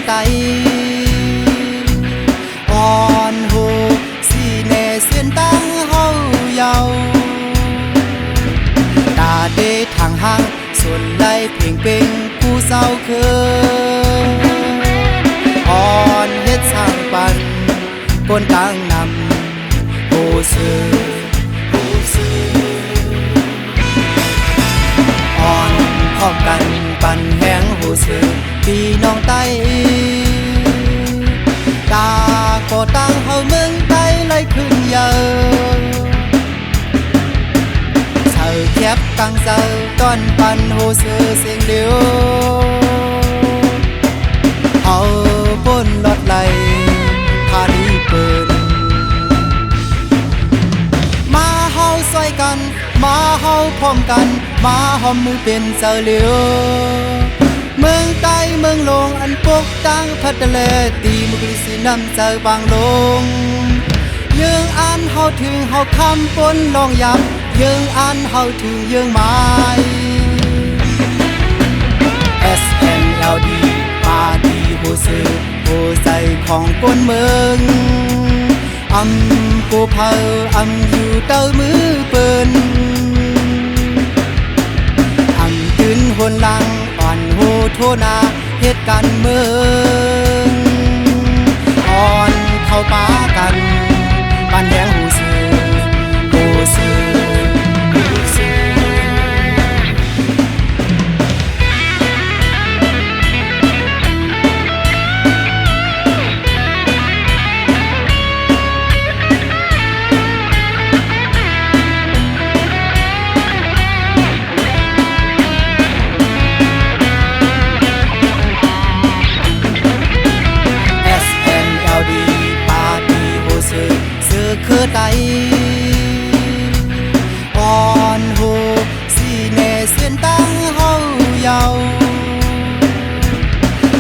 ไตอ่อนหูสีแน่เส้นตั้งเฮาเยาตาเดทางห้างส่วนไล่เพ่งเป็นผู้เศร้าคืออ่อนเฮ็ดสร้างปันปนกลางนำผู้ซื้ออ่อนพร้อมกันปันแหงหูซื้อพี่น้องไต้ตาก็ตั้งเฮาเมืองไต้ไล่ขึ้นเยอะเธอแคบกังเซอต้อนปันหูซื้อเสียงเดียวเฮาปนลอดไหลทานีเปิดมาเฮาซอยกันมาเฮาพร้อมกันมาหอมมือเป็นเจ้าเหลียวเมืองใต้เมืองลงอันปกตั้งพัดเลตีมุกลิสีน้ำเจ้าบางลงยังอ่านเฮาถึงเฮาคำปนลองยับยังอ่านเฮาถึงยังหมาย SNLD ปาดีหูซื้อหูใจของคนเมืองกูเผาอยู่เต้ามือเปิ้นยืนหนหลังอ่อนโหโทนาเหตุการเมืองอ่อนเข้าป่ากันปันแหงหูซื้อหูซื้อหูซื้อคือไตอ่อนหูสีแน่เส้นตั้งเฮาเยา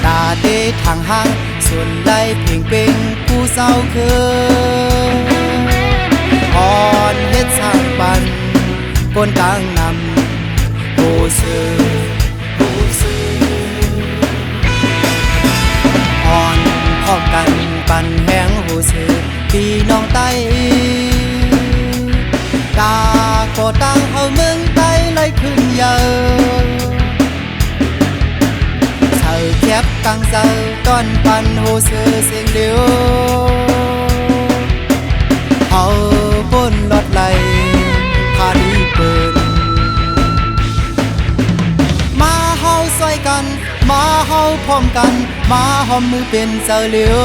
ตาเดทางห้างส่วนไล่เพ่งเป็นผู้เศร้าคืออ่อนเฮ็ดสร้างปันปนกลางนำผู้ซื้ออ่อนพร้อมกันปันแหงหูซื้อพี่น้องไต้ตาก็ตั้งเฮาเมืองไต้ไล่ขึ้นเยอะเธอแคบกังเซอต้อนปันหูซื้อเสียงเดียวเฮาปนลอดไหลพาดีเปิดมาเฮาซอยกันมาเฮาพร้อมกันมาหอมมือเป็นเจ้าเหลียว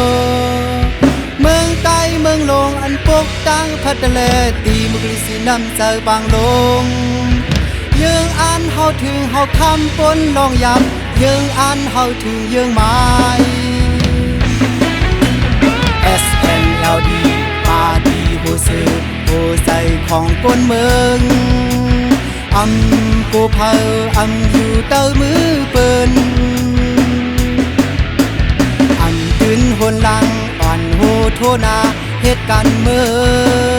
เมืองใต้เมืองลงอันปกตั้งพัดเลตีมุกลิสีน้ำเจ้าบางลงยังอ่านเฮาถึงเฮาคำปนลองยับยังอ่านเฮาถึงยังหมาย SNLD ปาดีหูซื้อหูใจของคนเมืองกูเผาอยู่เต้ามือเปิ้นยืนหนหลังอ่อนโหโทนาเหตุการเมือง